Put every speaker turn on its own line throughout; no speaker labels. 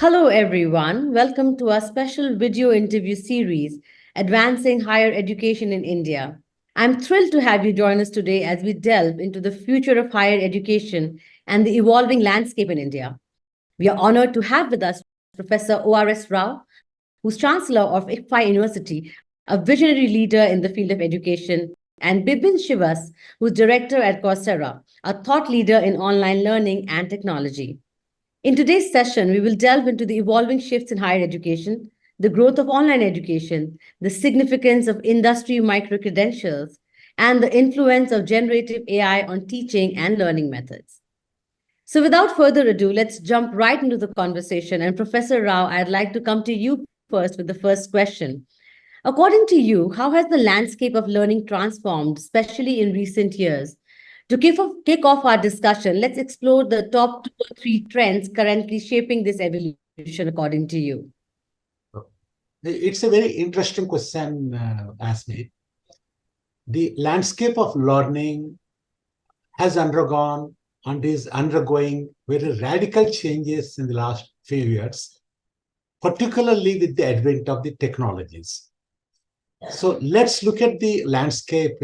Hello, everyone. Welcome to our special video interview series, Advancing Higher Education in India. I'm thrilled to have you join us today as we delve into the future of higher education and the evolving landscape in India. We are honored to have with us Professor O.R.S. Rao, who's Chancellor of ICFAI University, a visionary leader in the field of education, and Bibin Shivas, who's Director at Coursera, a thought leader in online learning and technology. In today's session, we will delve into the evolving shifts in higher education, the growth of online education, the significance of industry micro-credentials, and the influence of generative AI on teaching and learning methods. So without further ado, let's jump right into the conversation. And Professor Rao, I'd like to come to you first with the first question. According to you, how has the landscape of learning transformed, especially in recent years? To kick off our discussion, let's explore the top 2 or 3 trends currently shaping this evolution, according to you.
It's a very interesting question, Yasmin. The landscape of learning has undergone and is undergoing very radical changes in the last few years, particularly with the advent of the technologies. So let's look at the landscape,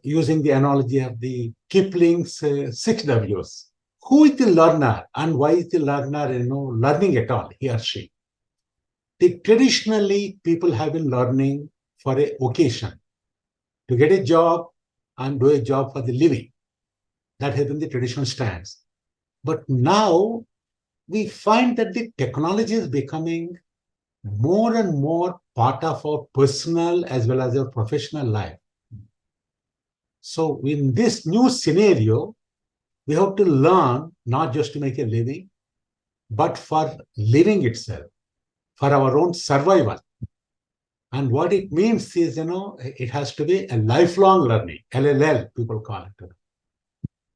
using the analogy of the Kipling's 6Ws. Who is the learner and why is the learner, learning at all, he or she? Traditionally, people have been learning for a occasion, to get a job and do a job for the living. That has been the traditional stance. But now we find that the technology is becoming more and more part of our personal as well as our professional life. So in this new scenario, we have to learn not just to make a living, but for living itself, for our own survival. And what it means is, it has to be a lifelong learning, LLL, people call it.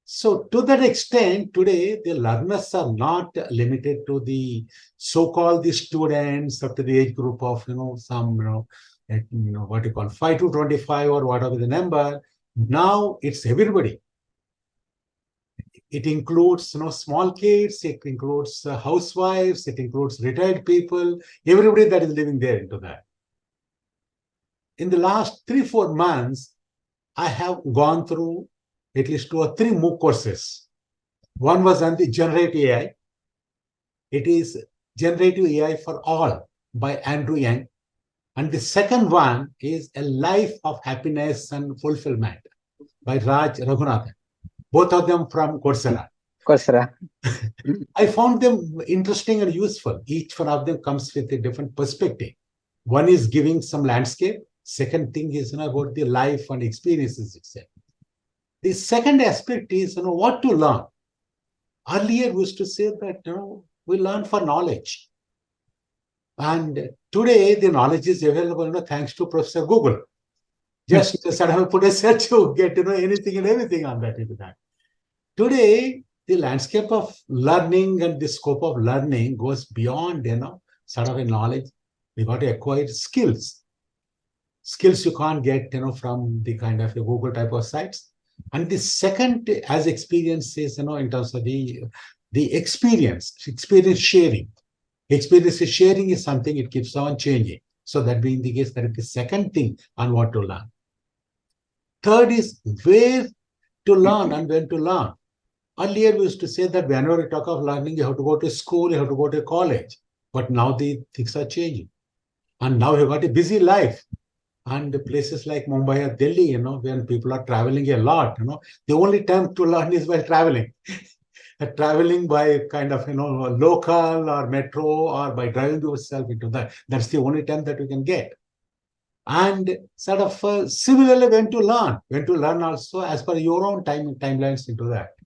So to that extent, today, the learners are not limited to the so-called the students up to the age group of, what you call 5 to 25 or whatever the number. Now it's everybody. It includes, small kids, it includes housewives, it includes retired people, everybody that is living there into that. In the last 3-4 months, I have gone through at least 2 or 3 MOOC courses. One was on the generative AI. It is Generative AI for All by Andrew Yang. And the second one is A Life of Happiness and Fulfillment by Raj Raghunathan. Both of them from Coursera. I found them interesting and useful. Each one of them comes with a different perspective. One is giving some landscape. Second thing is about the life and experiences itself. The second aspect is what to learn. Earlier we used to say that we learn for knowledge. And today the knowledge is available thanks to Professor Google. Just sort of put a search to get anything and everything on that. Today, the landscape of learning and the scope of learning goes beyond sort of a knowledge. We got to acquire skills. Skills you can't get from the kind of a Google type of sites. And the second, as experience is in terms of the experience sharing. Experience sharing is something, it keeps on changing. So that being the case, that is the second thing on what to learn. Third is where to learn and when to learn. Earlier, we used to say that whenever we talk of learning, you have to go to school, you have to go to college. But now the things are changing. And now you've got a busy life. And places like Mumbai or Delhi, when people are traveling a lot, the only time to learn is while traveling. Traveling by kind of, local or metro or by driving yourself into that. That's the only time that you can get. And sort of similarly, when to learn also as per your own timelines into that.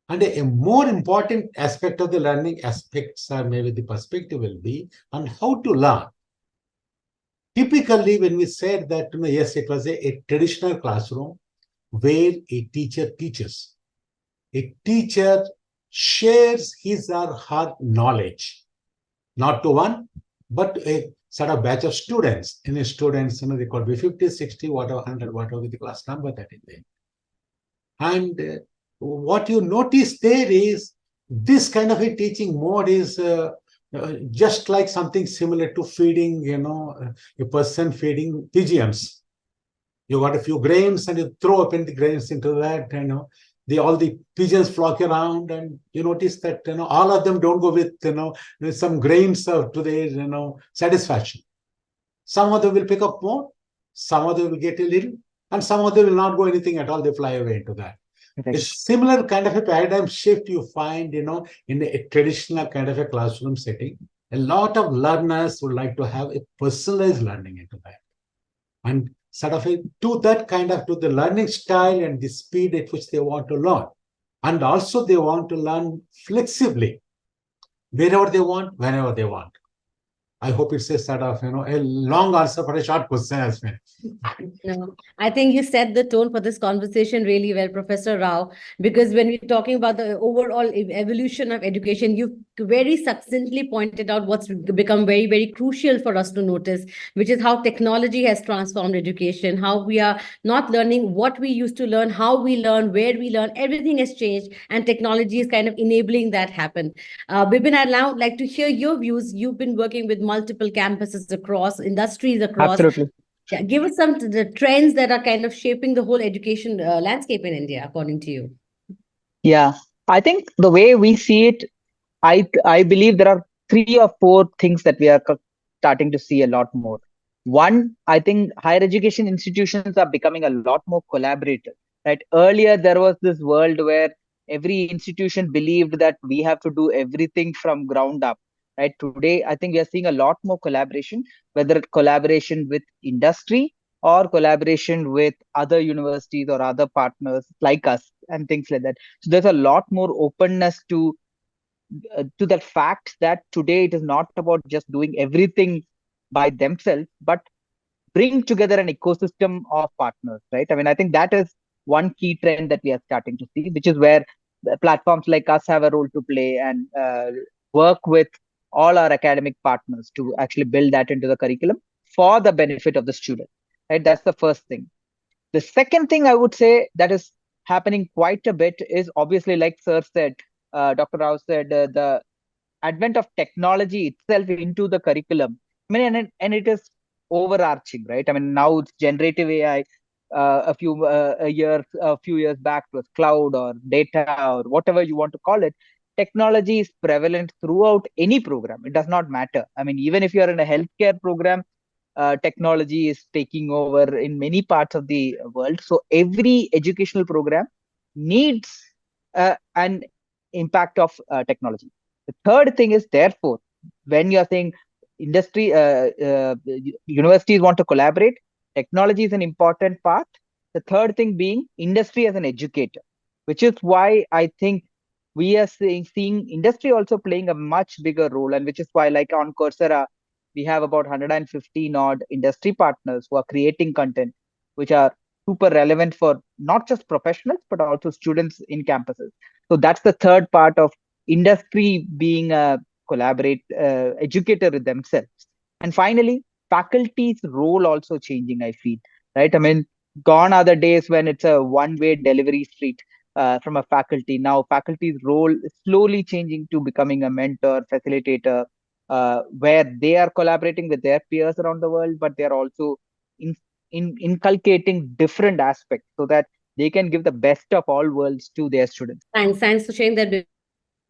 And a more important aspect of the learning aspects, or maybe the perspective will be on how to learn. Typically, when we said that, yes, it was a traditional classroom where a teacher teaches. A teacher shares his or her knowledge, not to one, but a sort of batch of students. In students, they could be 50, 60, whatever, 100, whatever the class number that is there. And what you notice there is This kind of a teaching mode is just like something similar to feeding, a person feeding pigeons. You got a few grains and you throw up in the grains into that, all the pigeons flock around, and you notice that all of them don't go with some grains to their satisfaction. Some of them will pick up more, some of them will get a little, and some of them will not go anything at all. They fly away into that. A
Right.
similar kind of a paradigm shift you find, in a traditional kind of a classroom setting. A lot of learners would like to have a personalized learning into that, and sort of to the learning style and the speed at which they want to learn. And also they want to learn flexibly, wherever they want, whenever they want. I hope it's a sort of, a long answer for a short question as well.
No, I think you set the tone for this conversation really well, Professor Rao, because when we're talking about the overall evolution of education, you very succinctly pointed out what's become very, very crucial for us to notice, which is how technology has transformed education, how we are not learning what we used to learn, how we learn, where we learn, everything has changed, and technology is kind of enabling that happen. Bibin, I'd now like to hear your views. You've been working with multiple campuses across, industries across.
Absolutely.
Yeah, give us some the trends that are kind of shaping the whole education landscape in India, according to you.
Yeah. I think the way we see it, I believe there are 3 or 4 things that we are starting to see a lot more. One, I think higher education institutions are becoming a lot more collaborative. Right. Earlier, there was this world where every institution believed that we have to do everything from ground up. Right. Today, I think we are seeing a lot more collaboration, whether collaboration with industry or collaboration with other universities or other partners like us and things like that. So there's a lot more openness to that fact that today it is not about just doing everything by themselves, but bring together an ecosystem of partners, right? I mean, I think that is one key trend that we are starting to see, which is where platforms like us have a role to play and work with all our academic partners to actually build that into the curriculum for the benefit of the student, right? That's the first thing. The second thing I would say that is happening quite a bit is obviously, like Sir said, Dr. Rao said, the advent of technology itself into the curriculum. I mean, and it is overarching, right? I mean, now it's generative AI. A few years back, it was cloud or data or whatever you want to call it. Technology is prevalent throughout any program. It does not matter. I mean, even if you are in a healthcare program, technology is taking over in many parts of the world. So every educational program needs an impact of technology. The third thing is, therefore, when you are saying universities want to collaborate, technology is an important part. The third thing being industry as an educator, which is why I think we are seeing industry also playing a much bigger role, and which is why, like on Coursera, we have about 115 odd industry partners who are creating content which are super relevant for not just professionals but also students in campuses. So that's the third part of industry being a collaborate educator with themselves. And finally, faculty's role also changing, I feel, right? I mean, gone are the days when it's a one-way delivery street from a faculty. Now faculty's role is slowly changing to becoming a mentor, facilitator, where they are collaborating with their peers around the world, but they're also in, inculcating different aspects so that they can give the best of all worlds to their students.
Thanks for sharing that,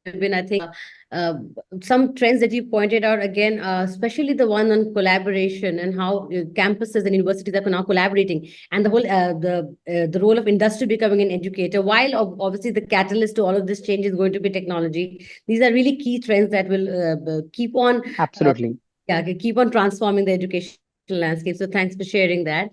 Bibin. I think uh, some trends that you pointed out again, especially the one on collaboration and how campuses and universities are now collaborating, and the whole the role of industry becoming an educator. While obviously the catalyst to all of this change is going to be technology, these are really key trends that will keep on
Absolutely.
keep on transforming the education landscape. So thanks for sharing that.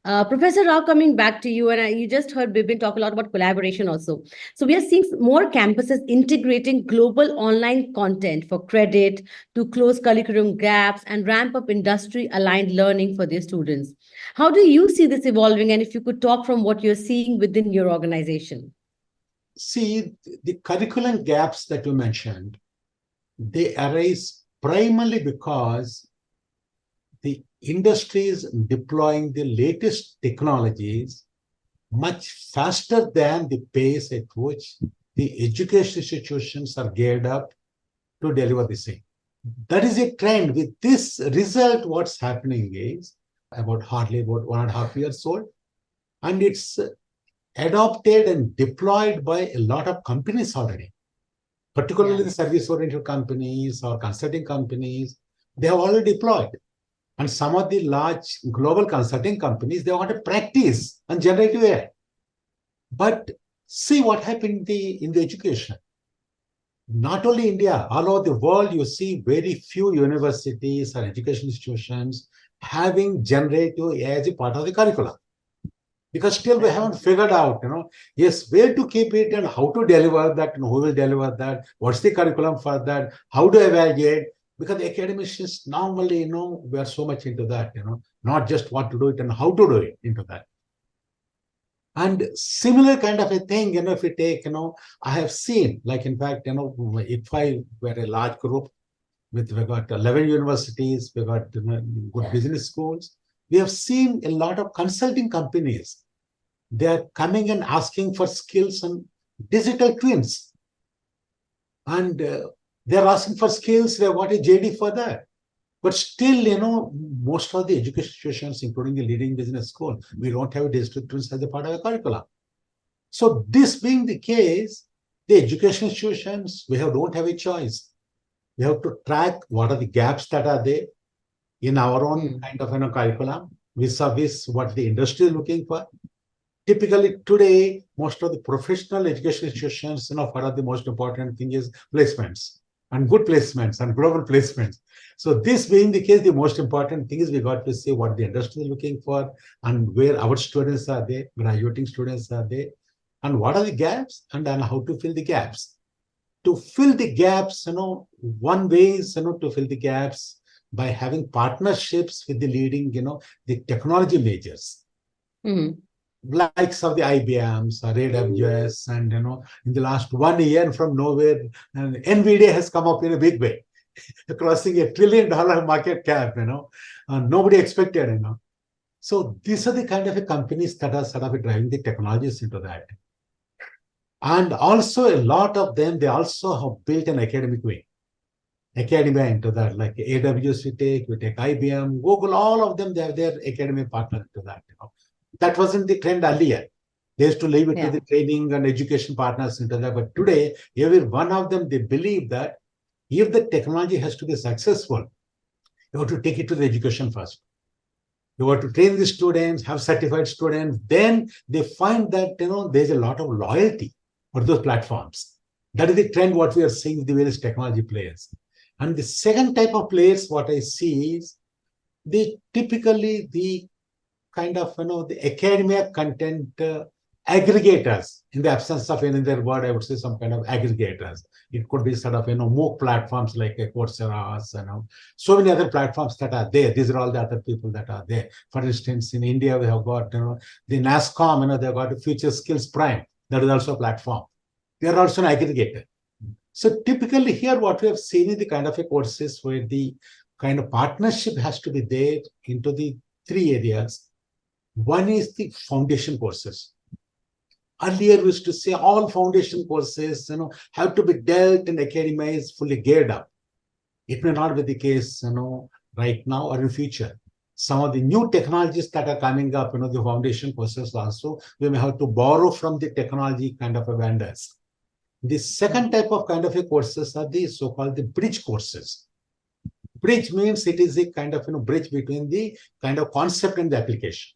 Professor Rao, coming back to you, and you just heard Bibin talk a lot about collaboration also. So we are seeing more campuses integrating global online content for credit to close curriculum gaps and ramp up industry-aligned learning for their students. How do you see this evolving? And if you could talk from what you're seeing within your organization.
See, the curriculum gaps that you mentioned, they arise primarily because the industry is deploying the latest technologies much faster than the pace at which the education institutions are geared up to deliver the same. That is a trend. With this result, what's happening is hardly about 1.5 years old, and it's adopted and deployed by a lot of companies already, particularly the service-oriented companies or consulting companies. They have already deployed. And some of the large global consulting companies, they want to practice on generative AI. But see what happened in the education. Not only India, all over the world, you see very few universities or education institutions having generative AI as a part of the curriculum. Because still we haven't figured out, yes, where to keep it and how to deliver that, and who will deliver that, what's the curriculum for that, how to evaluate. Because the academicians normally, we are so much into that, not just what to do it and how to do it into that. And similar kind of a thing, if we take, I have seen, like, in fact, if I were a large group we got 11 universities, we got good business schools, we have seen a lot of consulting companies. They are coming and asking for skills on digital twins. And they're asking for skills, what is JD for that? But still, most of the education institutions, including the leading business school, we don't have digital twins as a part of the curriculum. So this being the case, the education institutions, don't have a choice. We have to track what are the gaps that are there in our own kind of curriculum, vis-a-vis what the industry is looking for. Typically today, most of the professional education institutions, what are the most important thing is placements and good placements and global placements. So this being the case, the most important thing is we got to see what the industry is looking for and where our students are there, graduating students are there, and what are the gaps and how to fill the gaps. To fill the gaps, one way is, to fill the gaps by having partnerships with the leading, the technology majors. Likes of the IBMs or AWS, and in the last 1 year from nowhere, NVIDIA has come up in a big way, crossing $1 trillion market cap. Nobody expected. So these are the kind of companies that are sort of driving the technologies into that. And also a lot of them, they also have built an academic wing. Academia into that, like AWS we take IBM, Google, all of them, they have their academic partner into that. That wasn't the trend earlier. They used to leave it to the training and education partners into that. But today, every one of them, they believe that if the technology has to be successful, you have to take it to the education first. You have to train the students, have certified students. Then they find that, there's a lot of loyalty for those platforms. That is the trend what we are seeing with the various technology players. And the second type of players, what I see is typically the kind of, the academia content aggregators. In the absence of any other word, I would say some kind of aggregators. It could be sort of, MOOC platforms like Coursera, so many other platforms that are there. These are all the other people that are there. For instance, in India, we have got, the NASCOM, they've got a Future Skills Prime. That is also a platform. They are also an aggregator. So typically here, what we have seen is the kind of courses where the kind of partnership has to be there into the 3 areas. One is the foundation courses. Earlier, we used to say all foundation courses, have to be dealt and academia is fully geared up. It may not be the case, right now or in future. Some of the new technologies that are coming up, the foundation courses also, we may have to borrow from the technology kind of vendors. The second type of kind of courses are the so-called the bridge courses. Bridge means it is a kind of bridge between the kind of concept and the application,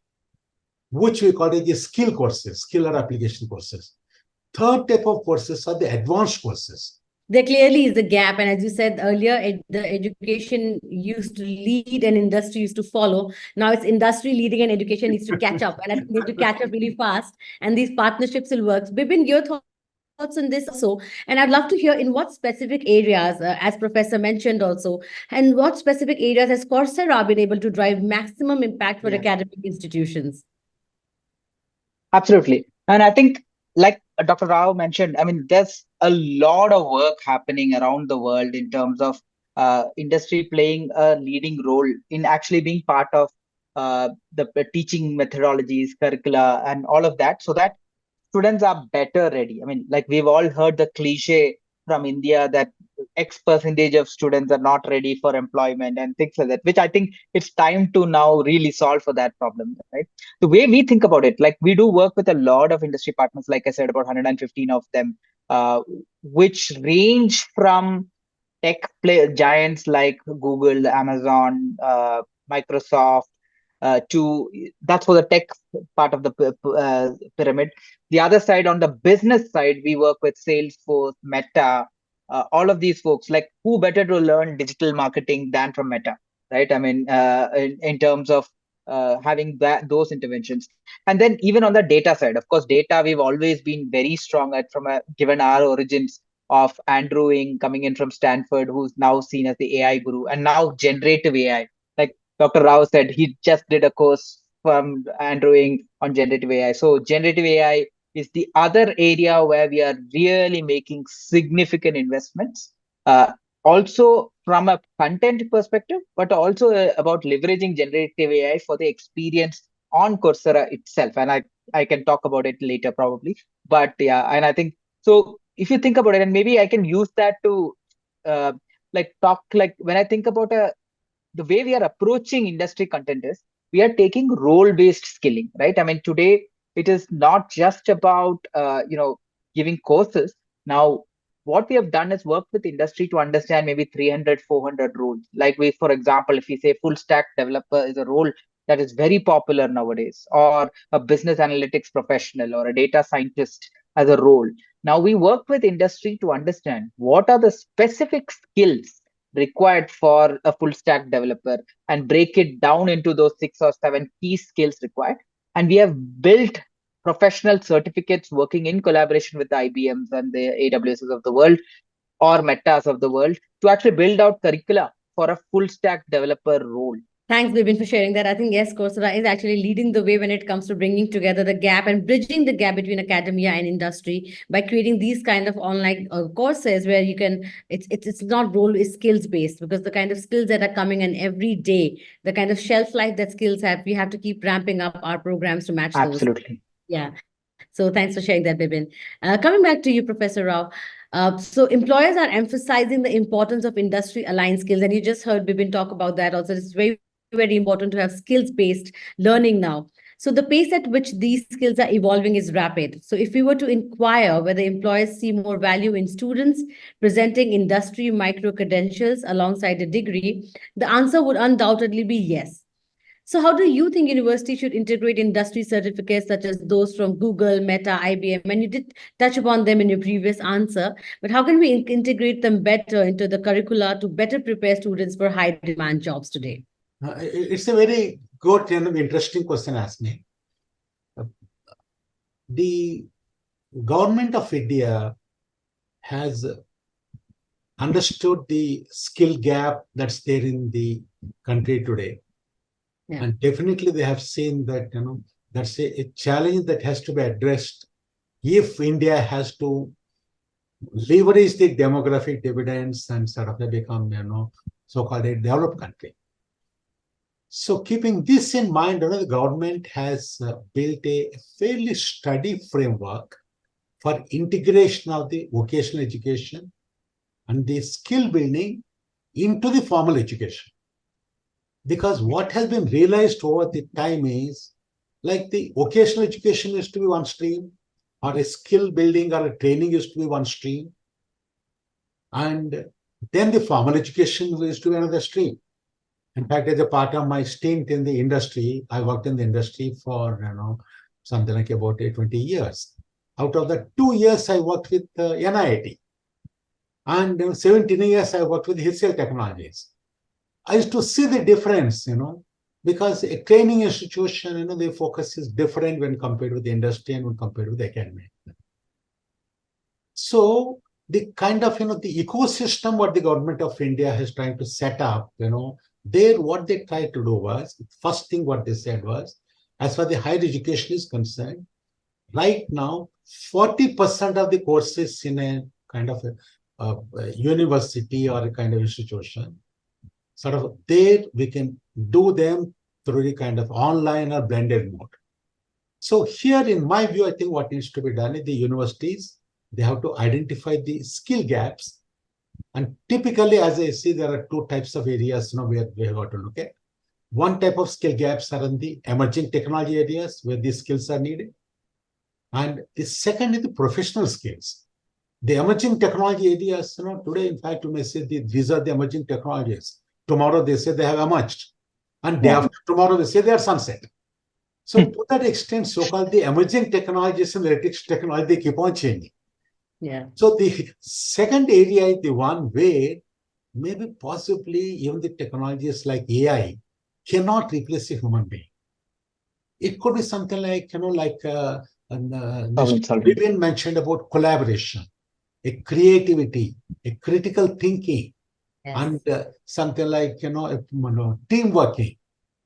which we call it the skill courses, skill or application courses. Third type of courses are the advanced courses.
There clearly is a gap. And as you said earlier, the education used to lead and industry used to follow. Now it's industry leading and education needs to catch up. And I think they need to catch up really fast. And these partnerships will work. Bibin, your thoughts on this also? And I'd love to hear in what specific areas, as Professor mentioned also, and what specific areas has Coursera been able to drive maximum impact for academic institutions?
Absolutely. And I think, like Dr. Rao mentioned, there's a lot of work happening around the world in terms of industry playing a leading role in actually being part of the teaching methodologies, curricula, and all of that, so that students are better ready. I mean, like we've all heard the cliche from India that X percentage of students are not ready for employment and things like that, which I think it's time to now really solve for that problem, right? The way we think about it, like we do work with a lot of industry partners, like I said, about 115 of them, uh, which range from tech play giants like Google, Amazon, Microsoft, to that's for the tech part of the pyramid. The other side, on the business side, we work with Salesforce, Meta, all of these folks. Like, who better to learn digital marketing than from Meta, right? I mean, in terms of having those interventions. And then even on the data side, of course, data we've always been very strong at, from a given our origins of Andrew Ng coming in from Stanford, who's now seen as the AI guru, and now generative AI. Like Dr. Rao said, he just did a course from Andrew Ng on generative AI. So generative AI is the other area where we are really making significant investments. Also from a content perspective, but also about leveraging generative AI for the experience on Coursera itself. And I can talk about it later probably. But yeah, and I think so. If you think about it, and maybe I can use that to like talk, like when I think about the way we are approaching industry content is we are taking role-based skilling, right? I mean, today it is not just about giving courses. Now, what we have done is work with industry to understand maybe 300, 400 roles. Like we, for example, if we say full stack developer is a role that is very popular nowadays, or a business analytics professional or a data scientist as a role. Now we work with industry to understand what are the specific skills required for a full stack developer and break it down into those 6 or 7 key skills required. And we have built professional certificates working in collaboration with the IBMs and the AWSs of the world or Metas of the world to actually build out curricula for a full stack developer role.
Thanks, Bibin, for sharing that. I think, yes, Coursera is actually leading the way when it comes to bringing together the gap and bridging the gap between academia and industry by creating these kind of online courses where you can, it's not role, it's skills based, because the kind of skills that are coming in every day, the kind of shelf life that skills have, we have to keep ramping up our programs to match those.
Absolutely.
Yeah. So thanks for sharing that, Bibin. Coming back to you, Professor Rao. So employers are emphasizing the importance of industry aligned skills. And you just heard Bibin talk about that also. It's very, very important to have skills-based learning now. So the pace at which these skills are evolving is rapid. So if we were to inquire whether employers see more value in students presenting industry micro credentials alongside a degree, the answer would undoubtedly be yes. So how do you think universities should integrate industry certificates such as those from Google, Meta, IBM? And you did touch upon them in your previous answer, but how can we integrate them better into the curricula to better prepare students for high demand jobs today?
It's a very good and interesting question asked me. The government of India has understood the skill gap that's there in the country today. Yeah. And definitely they have seen that, that's a challenge that has to be addressed if India has to leverage the demographic dividends and sort of become, so-called a developed country. So keeping this in mind, the government has built a fairly steady framework for integration of the vocational education and the skill building into the formal education. Because what has been realized over the time is, like the vocational education used to be one stream, or a skill building or a training used to be one stream, and then the formal education used to be another stream. In fact, as a part of my stint in the industry, I worked in the industry for something like about 20 years. Out of the 2 years, I worked with NIIT, and 17 years I worked with HCL Technologies. I used to see the difference, because a training institution, their focus is different when compared with the industry and when compared with the academy. So the kind of, the ecosystem what the government of India is trying to set up, what they tried to do was, first thing what they said was, as far as the higher education is concerned, right now, 40% of the courses in a kind of a university or a kind of institution, sort of there we can do them through the kind of online or blended mode. So here, in my view, I think what needs to be done is the universities, they have to identify the skill gaps. And typically, as I see, there are two types of areas, where we have got to look at. One type of skill gaps are in the emerging technology areas where these skills are needed. And the second is the professional skills. The emerging technology areas, today, in fact, you may say these are the emerging technologies. Tomorrow, they say they have emerged. And day after tomorrow, they say they are sunset. So to that extent, so-called the emerging technologies and latest technology, they keep on changing.
Yeah.
So the second area is the one where maybe possibly even the technologies like AI cannot replace a human being. It could be something like, Bibin mentioned about collaboration, a creativity, a critical thinking, and something like, team working.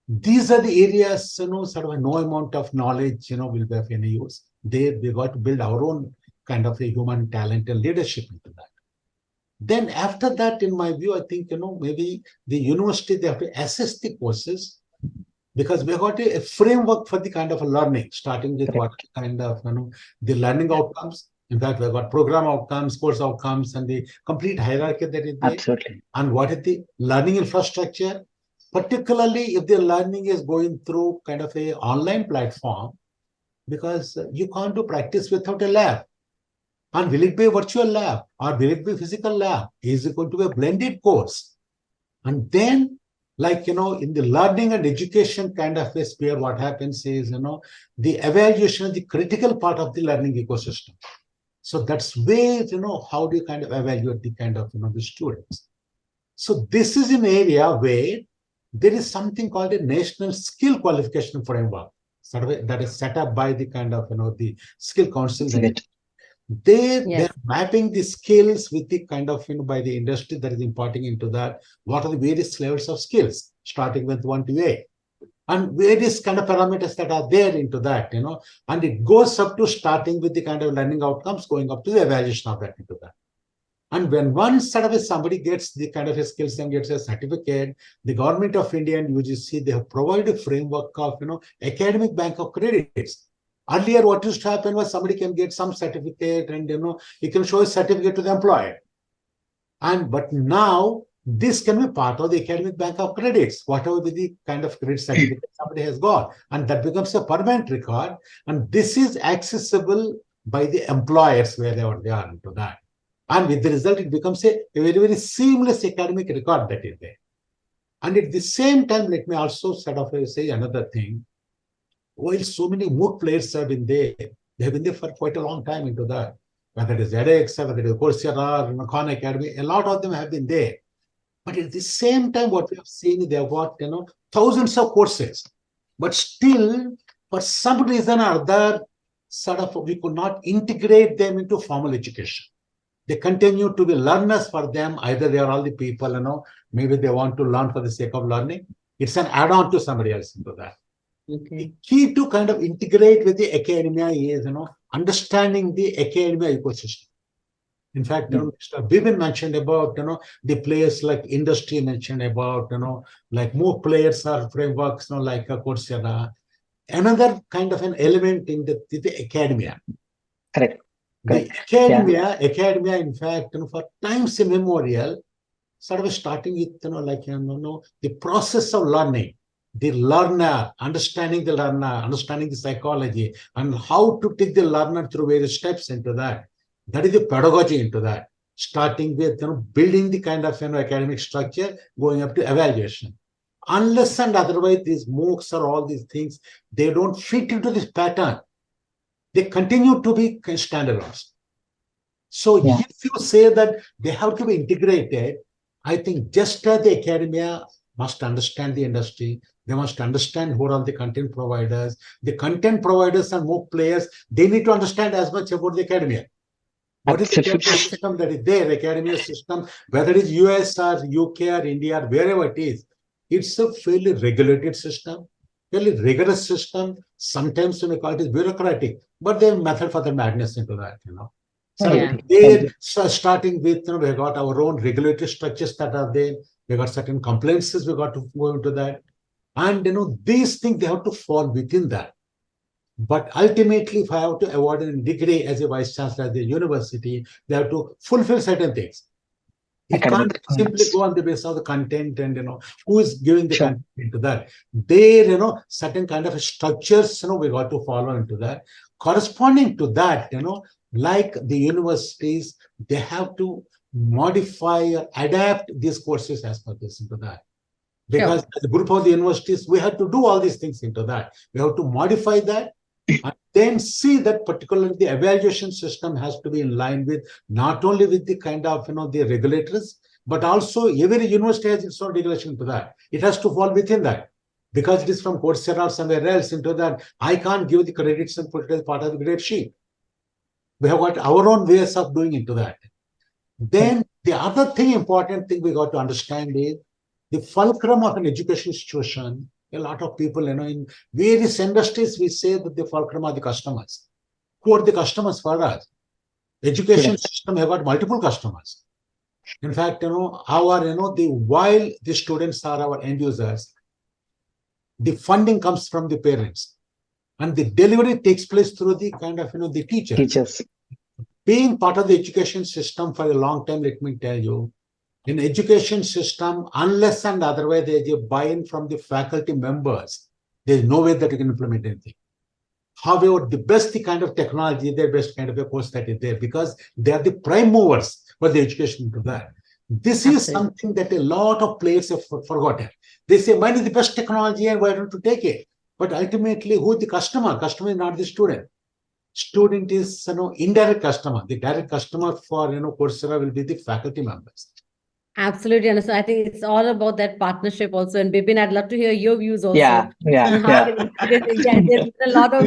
These are the areas, sort of no amount of knowledge, will be of any use. We got to build our own kind of a human talent and leadership into that. Then after that, in my view, I think, maybe the university, they have to assess the courses, because we got a framework for the kind of a learning, starting with what kind of, the learning outcomes. In fact, we've got program outcomes, course outcomes, and the complete hierarchy that is there.
Absolutely.
And what is the learning infrastructure? Particularly if the learning is going through kind of a online platform, because you can't do practice without a lab. And will it be a virtual lab or will it be a physical lab? Is it going to be a blended course? And then, like, in the learning and education kind of a sphere, what happens is, the evaluation is the critical part of the learning ecosystem. So that's where, how do you kind of evaluate the kind of, the students? So this is an area where there is something called a national skill qualification framework, sort of that is set up by the kind of, the skill council. They're mapping the skills with the kind of, by the industry that is imparting into that. What are the various levels of skills, starting with 1 to 8, and various kind of parameters that are there into that, and it goes up to starting with the kind of learning outcomes, going up to the evaluation of that into that. And when one sort of somebody gets the kind of a skills and gets a certificate, the government of India and UGC, they have provided a framework of, academic bank of credits. Earlier, what used to happen was somebody can get some certificate and, he can show a certificate to the employer. But now this can be part of the academic bank of credits, whatever be the kind of credit certificate somebody has got. And that becomes a permanent record. And this is accessible by the employers wherever they are into that. And with the result, it becomes a very, very seamless academic record that is there. And at the same time, let me also sort of say another thing. While so many MOOC players have been there, they have been there for quite a long time into that. Whether it is edX, whether it is Coursera, Khan Academy, a lot of them have been there. But at the same time, what we have seen, they have got, thousands of courses. But still, for some reason or other, sort of, we could not integrate them into formal education. They continue to be learners for them. Either they are all the people, maybe they want to learn for the sake of learning. It's an add-on to somebody else into that. The key to kind of integrate with the academia is, understanding the academia ecosystem. In fact, Mr. Bibin mentioned about, the players like industry mentioned about, like more players or frameworks, like Coursera. Another kind of an element in the academia.
Correct.
The academia, in fact, for times immemorial, sort of starting with, the process of learning, the learner, understanding the learner, understanding the psychology, and how to take the learner through various steps into that. That is the pedagogy into that, starting with, building the kind of, academic structure, going up to evaluation. Unless and otherwise, these MOOCs or all these things, they don't fit into this pattern. They continue to be standalones. So if you say that they have to be integrated, I think just as the academia must understand the industry, they must understand who are all the content providers. The content providers and MOOC players, they need to understand as much about the academia. What is the academia system that is there, academia system, whether it is US or UK or India or wherever it is, it's a fairly regulated system, fairly rigorous system. Sometimes we may call it is bureaucratic, but there's a method for the madness into that, So starting with, we got our own regulatory structures that are there. We got certain compliances we got to go into that. And, these things, they have to fall within that. But ultimately, if I have to award a degree as a vice chancellor at the university, they have to fulfill certain things. It can't
Academic.
simply go on the basis of the content and who is giving the
Sure.
content into that. There, certain kind of structures, we got to follow into that. Corresponding to that, like the universities, they have to modify or adapt these courses as per this into that. Because
Sure.
as a group of the universities, we have to do all these things into that. We have to modify that and then see that particularly the evaluation system has to be in line with not only with the kind of the regulators, but also every university has its own regulation to that. It has to fall within that. Because it is from Coursera or somewhere else into that, I can't give the credits and put it as part of the grade sheet. We have got our own ways of doing into that. Then the other thing, important thing we got to understand is the fulcrum of an education institution. A lot of people, in various industries, we say that the fulcrum are the customers. Who are the customers for us? Education system have got multiple customers. In fact, while the students are our end users, the funding comes from the parents, and the delivery takes place through the kind of the teachers.
Teachers.
Being part of the education system for a long time, let me tell you, in education system, unless and otherwise there is a buy-in from the faculty members, there is no way that you can implement anything. However, the best kind of technology, the best kind of a course that is there, because they are the prime movers for the education to that. This is something that a lot of players have forgotten. They say, mine is the best technology and why don't you take it? But ultimately, who is the customer? Customer is not the student. Student is indirect customer. The direct customer for Coursera will be the faculty members.
Absolutely. And so I think it's all about that partnership also. And Bibin, I'd love to hear your views also.
Yeah.
There's a lot of,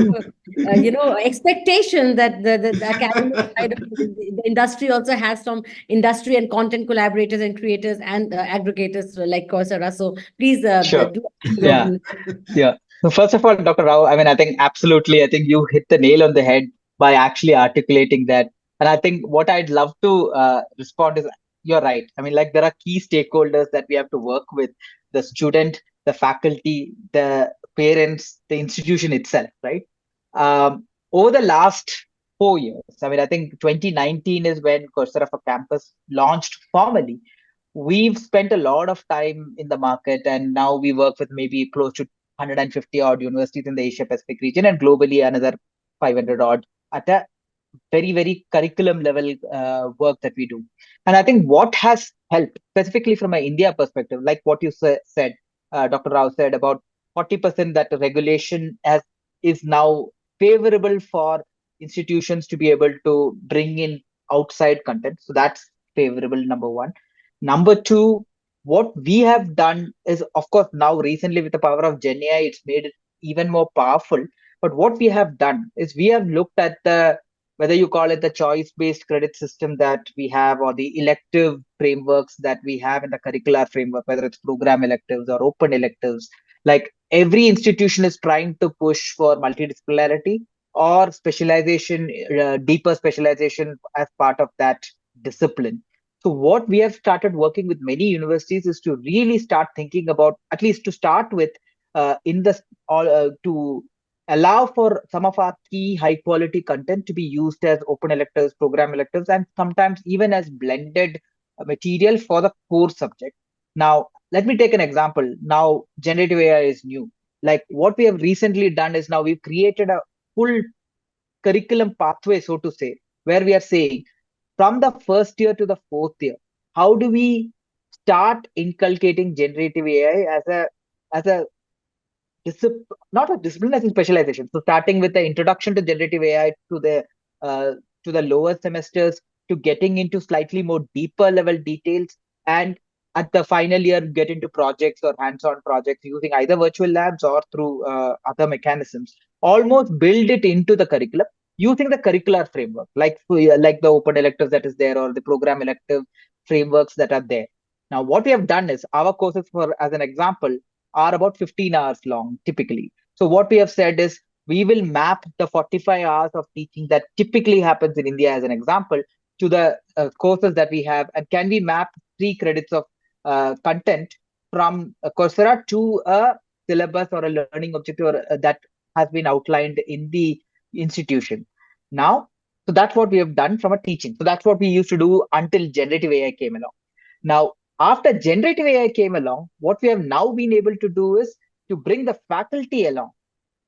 expectation that the academic side of the industry also has from industry and content collaborators and creators and aggregators like Coursera. So please
Sure.
do.
Yeah. Yeah. So first of all, Dr. Rao, I mean, I think absolutely, I think you hit the nail on the head by actually articulating that. And I think what I'd love to respond is you're right. I mean, like there are key stakeholders that we have to work with: the student, the faculty, the parents, the institution itself, right? Over the last 4 years, I mean, I think 2019 is when Coursera for Campus launched formally. We've spent a lot of time in the market, and now we work with maybe close to 150 odd universities in the Asia Pacific region, and globally another 500 odd at a very, very curriculum level work that we do. And I think what has helped, specifically from an India perspective, like what you said, Dr. Rao said about 40% that regulation is now favorable for institutions to be able to bring in outside content. So that's favorable, number one. Number two, what we have done is, of course, now recently with the power of Gen AI, it's made it even more powerful. But what we have done is we have looked at whether you call it the choice-based credit system that we have or the elective frameworks that we have in the curricular framework, whether it's program electives or open electives. Like every institution is trying to push for multidisciplinarity or specialization, deeper specialization as part of that discipline. So what we have started working with many universities is to really start thinking about, at least to start with, to allow for some of our key high quality content to be used as open electives, program electives, and sometimes even as blended material for the core subject. Now, let me take an example. Now, generative AI is new. Like what we have recently done is now we've created a full curriculum pathway, so to say, where we are saying from the first year to the fourth year, how do we start inculcating generative AI as a not a discipline, as in specialization. So starting with the introduction to generative AI uh, to the lower semesters, to getting into slightly more deeper level details, and at the final year get into projects or hands-on projects using either virtual labs or through other mechanisms. Almost build it into the curriculum using the curricular framework, like the open electives that is there or the program elective frameworks that are there. Now, what we have done is our courses, for as an example, are about 15 hours long typically. So what we have said is we will map the 45 hours of teaching that typically happens in India as an example to the courses that we have, and can we map 3 credits of content from Coursera to a syllabus or a learning objective that has been outlined in the institution. Now, so that's what we have done from a teaching. So that's what we used to do until generative AI came along. Now, after generative AI came along, what we have now been able to do is to bring the faculty along.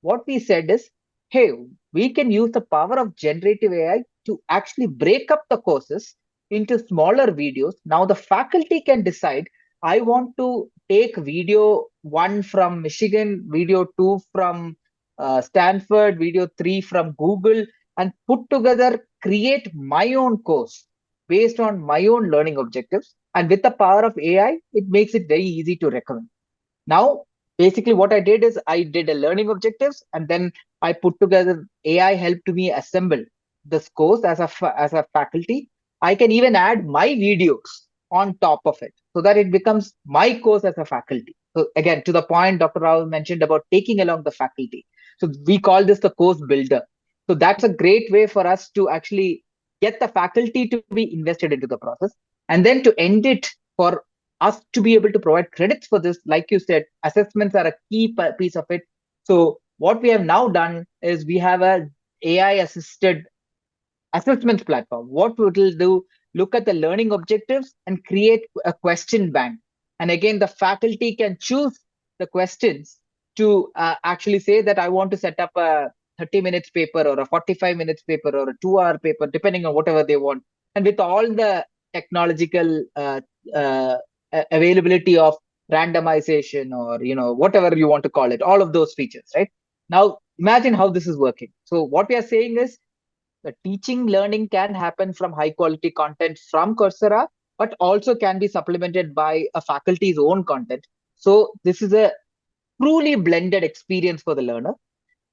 What we said is, hey, we can use the power of generative AI to actually break up the courses into smaller videos. Now the faculty can decide, I want to take video 1 from Michigan, video 2 from Stanford, video 3 from Google, and put together, create my own course based on my own learning objectives. And with the power of AI, it makes it very easy to recommend. Now, basically what I did is I did a learning objectives, and then I put together, AI helped me assemble this course as a faculty. I can even add my videos on top of it so that it becomes my course as a faculty. So again, to the point Dr. Rao mentioned about taking along the faculty. So we call this the course builder. So that's a great way for us to actually get the faculty to be invested into the process, and then to end it for us to be able to provide credits for this. Like you said, assessments are a key piece of it. So what we have now done is we have a AI assisted assessments platform. What it will do, look at the learning objectives and create a question bank. And again, the faculty can choose the questions to actually say that I want to set up a 30 minutes paper or a 45 minutes paper or a 2-hour paper, depending on whatever they want. And with all the technological uh, availability of randomization, or whatever you want to call it, all of those features, right? Now imagine how this is working. So what we are saying is the teaching learning can happen from high quality content from Coursera, but also can be supplemented by a faculty's own content. So this is a truly blended experience for the learner,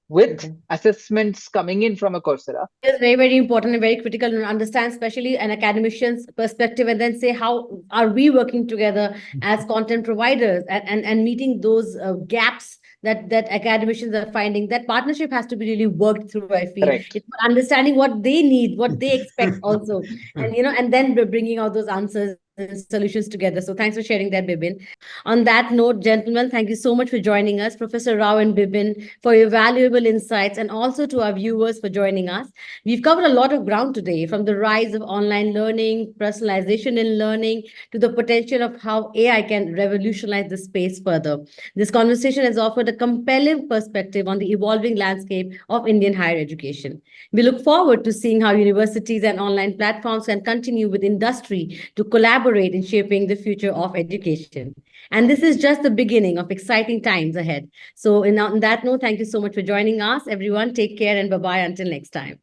with assessments coming in from a Coursera.
It's very, very important and very critical to understand, especially an academician's perspective, and then say, how are we working together as content providers, and meeting those gaps that academicians are finding. That partnership has to be really worked through, I feel.
Correct.
It's understanding what they need, what they expect also, and then bringing out those answers and solutions together. So thanks for sharing that, Bibin. On that note, gentlemen, thank you so much for joining us, Professor Rao and Bibin, for your valuable insights, and also to our viewers for joining us. We've covered a lot of ground today, from the rise of online learning, personalization in learning, to the potential of how AI can revolutionize the space further. This conversation has offered a compelling perspective on the evolving landscape of Indian higher education. We look forward to seeing how universities and online platforms can continue with industry to collaborate in shaping the future of education. And this is just the beginning of exciting times ahead. So on that note, thank you so much for joining us, everyone. Take care and bye-bye until next time.